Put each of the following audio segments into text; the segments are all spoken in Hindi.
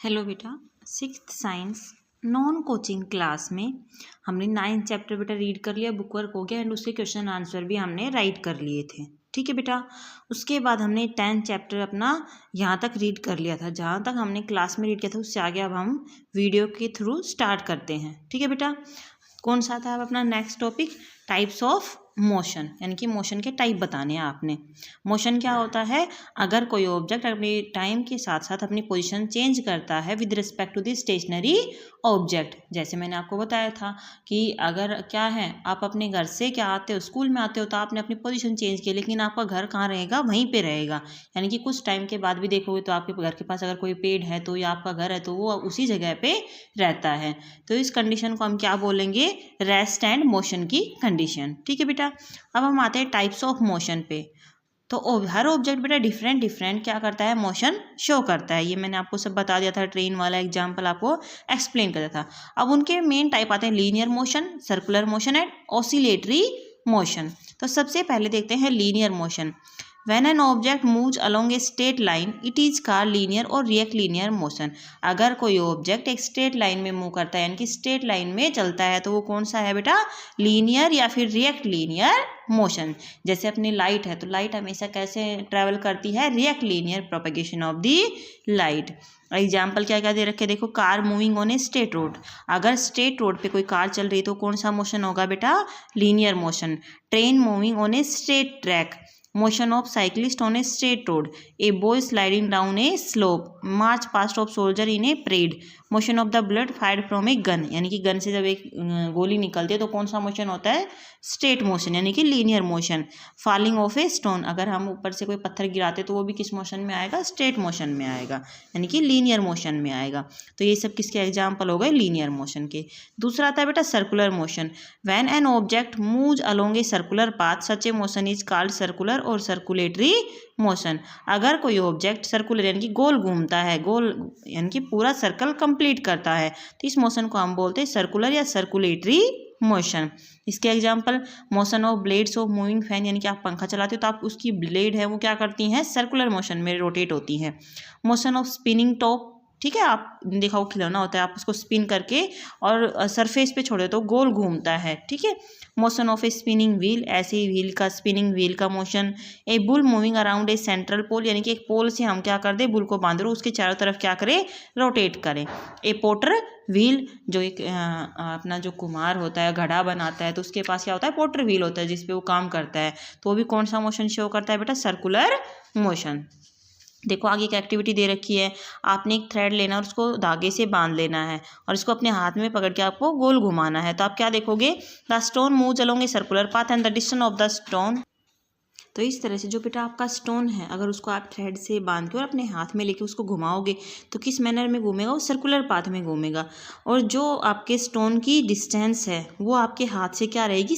हेलो बेटा, sixth science non coaching class में हमने 9th चैप्टर बेटा रीड कर लिया, बुक वर्क हो गया एंड उसके क्वेश्चन आंसर भी हमने राइट कर लिए थे। ठीक है बेटा। उसके बाद हमने 10th चैप्टर अपना यहाँ तक रीड कर लिया था, जहाँ तक हमने क्लास में रीड किया था उससे आगे अब हम वीडियो के थ्रू स्टार्ट करते हैं। ठीक है बेटा। कौन सा था अब अपना next topic? Types of motion, यानी कि मोशन के टाइप बताने हैं आपने। मोशन क्या होता है? अगर कोई ऑब्जेक्ट अपने टाइम के साथ साथ अपनी पोजीशन चेंज करता है with respect to the stationary object. जैसे मैंने आपको बताया था कि अगर क्या है, आप अपने घर से क्या आते हो, स्कूल में आते हो तो आपने अपनी पोजीशन चेंज की, लेकिन आपका घर कहाँ रहेगा? वहीं पे रहेगा। यानी कि कुछ टाइम के बाद भी देखोगे तो आपके घर के पास अगर कोई पेड़ है तो या आपका घर है तो वो उसी जगह पे रहता है। तो इस कंडीशन को हम क्या बोलेंगे? रेस्ट एंड मोशन की कंडीशन। ठीक है बेटा। अब हम आते हैं टाइप्स ऑफ मोशन पे। तो हर ऑब्जेक्ट बेटा डिफरेंट डिफरेंट क्या करता है? मोशन शो करता है। ये मैंने आपको सब बता दिया था, ट्रेन वाला एग्जांपल आपको एक्सप्लेन कर दिया था। अब उनके मेन टाइप आते हैं linear motion, circular motion and oscillatory motion. तो सबसे पहले देखते हैं linear motion. When an object moves along a straight line, it is called linear और rectilinear motion। अगर कोई ऑब्जेक्ट एक स्ट्रेट लाइन में मूव करता है, यानी कि स्ट्रेट लाइन में चलता है, तो वो कौन सा है बेटा? लीनियर या फिर रेक्टिलिनियर मोशन। जैसे अपनी लाइट है तो लाइट हमेशा कैसे ट्रेवल करती है? Rectilinear propagation of the light. Example क्या क्या दे रखे? देखो, car moving on a straight road. अगर स्ट्रेट रोड पे कोई कार चल रही है तो कौन सा मोशन होगा बेटा? Linear motion. Train moving on a straight track. Motion of cyclist on a straight road. A boy sliding down A slope. March past of soldier in A parade. Motion of the blood fired from a gun, यानी कि गन से जब एक गोली निकलती है तो कौन सा मोशन होता है? स्ट्रेट मोशन, यानी कि linear motion. Falling of a stone, अगर हम ऊपर से कोई पत्थर गिराते तो वो भी किस मोशन में आएगा? स्ट्रेट मोशन में आएगा, यानी कि लीनियर मोशन में आएगा। तो ये सब किसके एग्जाम्पल हो गए? लीनियर मोशन के। दूसरा आता है बेटा circular motion. When an object moves along a circular path, such A motion is called circular और सर्कुलेटरी मोशन। अगर कोई ऑब्जेक्ट सर्कुलर यानी कि गोल घूमता है, गोल यानी कि पूरा सर्कल कंप्लीट करता है, तो इस मोशन को हम बोलते हैं सर्कुलर या सर्कुलेटरी मोशन। इसके example motion of blades of moving fan, यानी कि आप पंखा चलाते हो तो आप उसकी ब्लेड है वो क्या करती हैं? सर्कुलर मोशन में रोटेट होती हैं। मोशन ऑफ स्पिनिंग टॉप, ठीक है, आप देखा वो खिलौना होता है, आप उसको स्पिन करके और सरफेस पे छोड़े तो गोल घूमता है। ठीक है। Motion of a spinning wheel, ऐसे ही व्हील का, स्पिनिंग व्हील का motion. A bull moving around a central pole, यानी कि एक पोल से हम क्या कर दें? बुल को बांध लो, उसके चारों तरफ क्या करें? रोटेट करें। ए पोटर व्हील, जो एक अपना जो कुम्हार होता है, घड़ा बनाता है, तो उसके पास क्या होता है? पोटर व्हील होता है जिसपे वो काम करता है, तो वो भी कौन सा मोशन शो करता है बेटा? Circular motion. देखो आगे एक एक्टिविटी दे रखी है, आपने एक थ्रेड लेना और उसको धागे से बांध लेना है और इसको अपने हाथ में पकड़ के आपको गोल घुमाना है। तो आप क्या देखोगे? The stone moves along a circular path and the distance of the stone. तो इस तरह से जो बेटा आपका स्टोन है, अगर उसको आप थ्रेड से बांध के और अपने हाथ में लेके उसको घुमाओगे तो किस मैनर में घूमेगा? वो सर्कुलर पाथ में घूमेगा। और जो आपके स्टोन की डिस्टेंस है वो आपके हाथ से क्या रहेगी?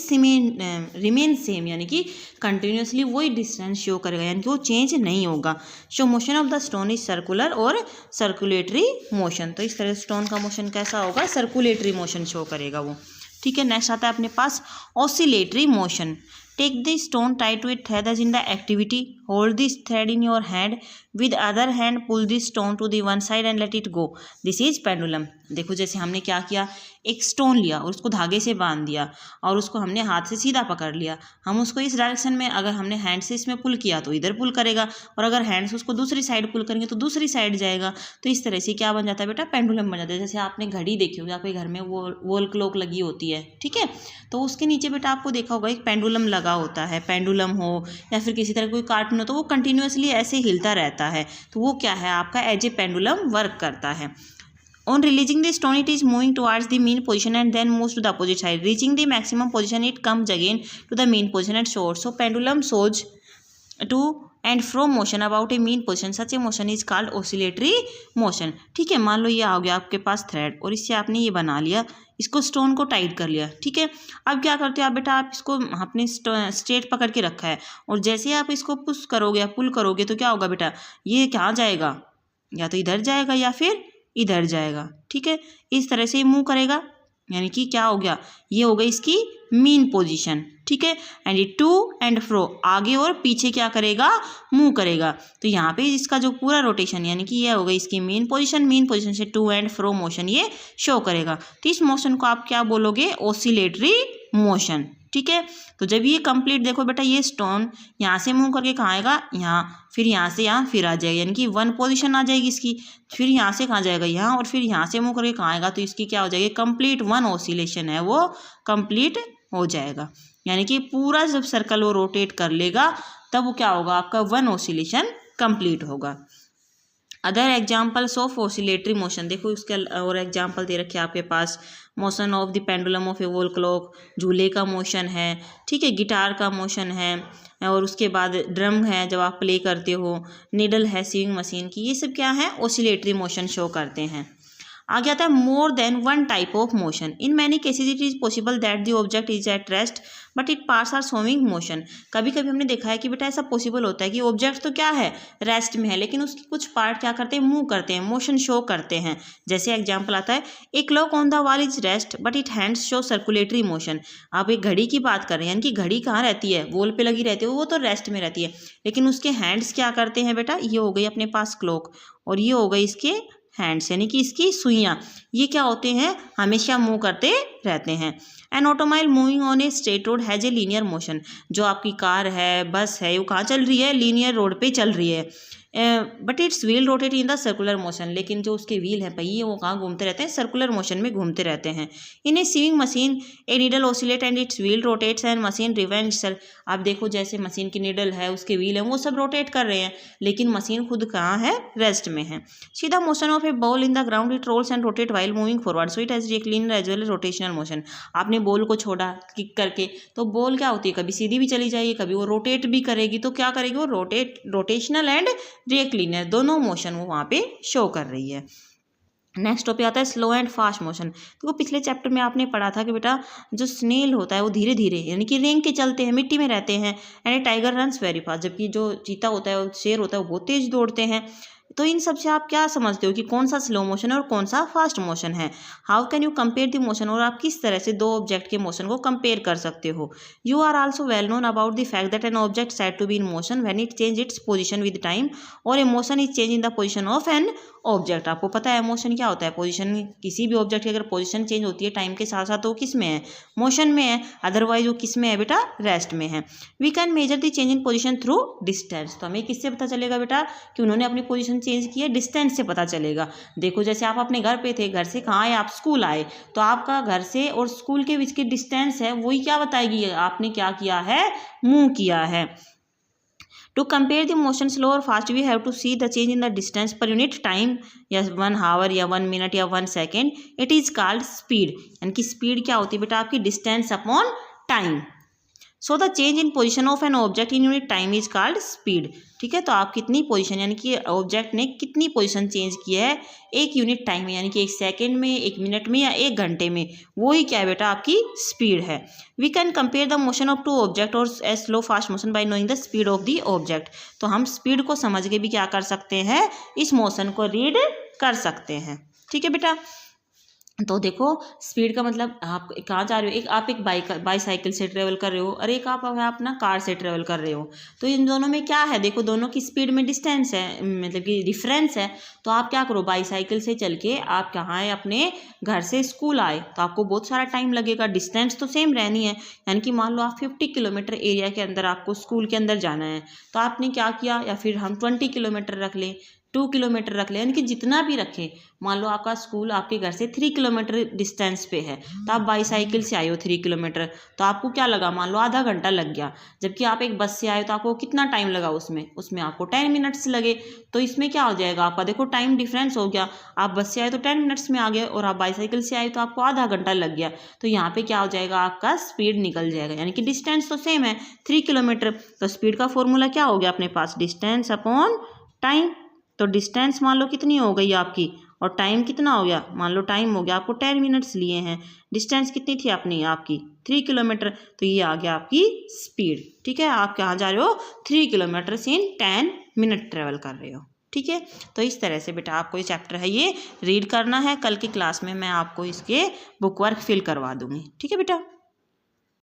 रिमेन सेम, यानी कि कंटिन्यूसली वही डिस्टेंस शो करेगा, यानी कि वो चेंज नहीं होगा। सो motion of the stone is circular और सर्कुलेटरी मोशन। तो इस तरह स्टोन का मोशन कैसा होगा? सर्कुलेटरी मोशन शो करेगा वो। ठीक है। नेक्स्ट आता है अपने पास oscillatory motion. Take the stone tied to a thread as in the activity. Hold this thread in your hand. With other hand pull this stone to the one side and let it go. This is pendulum. देखो जैसे हमने क्या किया, एक स्टोन लिया और उसको धागे से बांध दिया और उसको हमने हाथ से सीधा पकड़ लिया। हम उसको इस डायरेक्शन में, अगर हमने हैंड से इसमें पुल किया तो इधर पुल करेगा, और अगर हैंड से उसको दूसरी साइड पुल करेंगे तो दूसरी साइड जाएगा। तो इस तरह से क्या बन जाता है बेटा? पेंडुलम बन जाता है। जैसे आपने घड़ी देखी होगी, आपके घर में वॉल क्लॉक लगी होती है, ठीक है, तो उसके नीचे बेटा आपको देखा होगा एक पेंडुलम लगा होता है। पेंडुलम हो या फिर किसी तरह कोई कार्टून हो तो वो कंटिन्यूसली ऐसे हिलता रहता है, तो वो क्या है? आपका एज ए पेंडुलम वर्क करता है। On releasing the stone, it is moving towards the mean position and then moves to the opposite side. Reaching the maximum position, it comes again to the mean position and soars. So pendulum soars to and fro motion about a mean position. Such a motion is called oscillatory motion. ठीक है। मान लो ये आ गया आपके पास थ्रेड और इससे आपने ये बना लिया, इसको स्टोन को टाइट कर लिया। ठीक है। अब क्या करते हो आप बेटा? आप इसको अपने स्ट्रेट पकड़ के रखा है और जैसे आप इसको पुश करोगे या पुल करोगे तो क्या होगा बेटा? ये कहाँ जाएगा? या तो इधर जाएगा या फिर इधर जाएगा। ठीक है। इस तरह से मूव करेगा। यानी कि क्या हो गया, ये हो गई इसकी मीन पोजीशन, ठीक है। एंड ये टू एंड फ्रो, आगे और पीछे क्या करेगा, मूव करेगा। तो यहाँ पे इसका जो पूरा रोटेशन यानी कि ये हो गई इसकी मेन पोजीशन से टू एंड फ्रो मोशन ये शो करेगा। तो इस मोशन को आप क्या बोलोगे, ऑसिलेटरी मोशन, ठीक है। तो जब ये कंप्लीट, देखो बेटा ये स्टोन यहाँ से मूव करके कहाँ आएगा, यहाँ, फिर यहाँ से यहाँ फिर आ जाएगा, यानी कि वन पोजीशन आ जाएगी इसकी, फिर यहाँ से कहाँ जाएगा, यहाँ, और फिर यहाँ से मूव करके कहाँ आएगा। तो इसकी क्या हो जाएगी, कंप्लीट वन ऑसिलेशन है वो कंप्लीट हो जाएगा। यानी कि पूरा जब सर्कल वो रोटेट कर लेगा तब वो क्या होगा, आपका वन ऑसिलेशन कंप्लीट होगा। Other examples of oscillatory motion, देखो इसके और एग्जाम्पल दे रखे हैं आपके पास। Motion of the pendulum of a wall clock, झूले का मोशन है, ठीक है, गिटार का मोशन है, और उसके बाद ड्रम है जब आप प्ले करते हो, नीडल है सीविंग मशीन की, ये सब क्या है, ऑसिलेटरी मोशन शो करते हैं। आगे आता है more than one type of motion. In many cases it is possible that the object is at rest but it parts are showing motion. कभी कभी हमने देखा है कि बेटा ऐसा पॉसिबल होता है कि ऑब्जेक्ट तो क्या है, रेस्ट में है, लेकिन उसके कुछ पार्ट क्या करते हैं, मूव करते हैं, मोशन शो करते हैं। जैसे एग्जाम्पल आता है, a clock on the wall is rest but it hands show circulatory motion. आप एक घड़ी की बात कर रहे हैं, यानी कि घड़ी कहाँ रहती है, वॉल पे लगी रहती है, वो तो रेस्ट में रहती है, लेकिन उसके हैंड्स क्या करते हैं बेटा, ये हो गई अपने पास क्लॉक, और ये हो गई इसके हैंड्स, यानी कि इसकी सुइयाँ, ये क्या होते हैं, हमेशा मूव करते रहते हैं। An automobile moving on a straight road has a linear motion. जो आपकी कार है, बस है, वो कहाँ चल रही है, लीनियर रोड पे चल रही है। But it's wheel rotate in the circular motion, लेकिन जो उसके व्हील हैं, पहिए, वो कहाँ घूमते रहते हैं, सर्कुलर मोशन में घूमते रहते हैं। In a sewing machine a needle oscillate and its wheel rotates and machine revenge self. आप देखो जैसे मशीन की नीडल है, उसके व्हील है, वो सब रोटेट कर रहे हैं, लेकिन मशीन खुद कहाँ है, रेस्ट में है। See the motion of a ball in the ground, it rolls and rotate while moving forward, so it has rectilinear as well rotational motion. आपने बॉल को छोड़ा किक करके, तो बॉल क्या होती है, कभी सीधी भी चली जाएगी, कभी वो रोटेट भी करेगी, तो क्या करेगी वो, रोटेशनल एंड रिक्लाइनर दोनों मोशन वो वहाँ पे शो कर रही है। नेक्स्ट टॉपिक आता है स्लो एंड फास्ट मोशन। तो वो पिछले चैप्टर में आपने पढ़ा था कि बेटा जो स्नेल होता है वो धीरे धीरे यानी कि रेंग के चलते हैं, मिट्टी में रहते हैं, and tiger runs very fast, जबकि जो चीता होता है, शेर होता है, वो बहुत तेज दौड़ते हैं। तो इन सब से आप क्या समझते हो कि कौन सा स्लो मोशन है और कौन सा फास्ट मोशन है। How can you compare the motion, और आप किस तरह से दो ऑब्जेक्ट के मोशन को कंपेयर कर सकते हो। You are also well known about the fact that an object said to be in motion when it change its position with time, और a motion is change in the position of an object. आपको पता है मोशन क्या होता है, पोजीशन, किसी भी ऑब्जेक्ट की अगर पोजीशन चेंज होती है टाइम के साथ साथ, तो किस में है, मोशन में है, अदरवाइज वो किस में है बेटा, रेस्ट में है। We can measure the change in position through distance. तो हमें किससे पता चलेगा बेटा कि उन्होंने अपनी पोजीशन चेंज की है, डिस्टेंस से पता चलेगा। देखो जैसे आप अपने घर पे थे, घर से कहाँ आए, आप स्कूल आए, तो आपका घर से और स्कूल के बीच की डिस्टेंस है, वही क्या बताएगी, आपने क्या किया है, मूव किया है। To compare the motion slow or fast, we have to see the change in the distance per unit time, या 1 hour या 1 minute या 1 second. It is called speed. यानी कि speed क्या होती है बेटा, आपकी distance upon time. So the change in position of an object in unit time is called speed. ठीक है, तो आप कितनी पोजीशन यानी कि ऑब्जेक्ट ने कितनी पोजीशन चेंज की है एक यूनिट टाइम में, यानी कि 1 सेकेंड में, 1 मिनट में या 1 घंटे में, वो ही क्या है बेटा, आपकी स्पीड है। We can compare the motion of 2 object और a slow fast motion by knowing the speed of the object. तो हम स्पीड को समझ के भी क्या कर सकते हैं, इस मोशन को रीड कर सकते हैं। ठीक है बेटा, तो देखो स्पीड का मतलब आप कहाँ जा रहे हो, आप एक बाईसाइकिल से ट्रेवल कर रहे हो और एक आप अपना कार से ट्रेवल कर रहे हो, तो इन दोनों में क्या है, देखो दोनों की स्पीड में डिस्टेंस है, मतलब कि डिफरेंस है। तो आप क्या करो, बाईसाइकिल से चल के आप कहाँ आए, अपने घर से स्कूल आए, तो आपको बहुत सारा टाइम लगेगा, डिस्टेंस तो सेम रहनी है। यानी कि मान लो आप 50 किलोमीटर एरिया के अंदर आपको स्कूल के अंदर जाना है, तो आपने क्या किया, या फिर हम 20 किलोमीटर रख लें, 2 किलोमीटर रख ले, यानी कि जितना भी रखें। मान लो आपका स्कूल आपके घर से 3 किलोमीटर डिस्टेंस पे है, तो आप बाईसाइकिल से आए हो 3 किलोमीटर, तो आपको क्या लगा, मान लो आधा घंटा लग गया। जबकि आप एक बस से आए तो आपको कितना टाइम लगा, उसमें आपको 10 मिनट्स लगे। तो इसमें क्या हो जाएगा आपका, देखो टाइम डिफरेंस हो गया, आप बस से आए तो 10 मिनट्स में आ गए, और आप बाईसाइकिल से आए तो आपको आधा घंटा लग गया। तो यहाँ पे क्या हो जाएगा, आपका स्पीड निकल जाएगा, यानी कि डिस्टेंस तो सेम है 3 किलोमीटर। तो स्पीड का फॉर्मूला क्या हो गया अपने पास, डिस्टेंस अपॉन टाइम। तो डिस्टेंस मान लो कितनी हो गई आपकी, और टाइम कितना हो गया, मान लो टाइम हो गया आपको 10 मिनट्स लिए हैं, डिस्टेंस कितनी थी अपनी आपकी 3 किलोमीटर, तो ये आ गया आपकी स्पीड। ठीक है, आप कहाँ जा रहे हो, 3 किलोमीटर इन 10 मिनट ट्रेवल कर रहे हो। ठीक है। तो इस तरह से बेटा आपको ये चैप्टर है ये रीड करना है। कल की क्लास में मैं आपको इसके बुक वर्क फिल करवा दूँगी, ठीक है बेटा।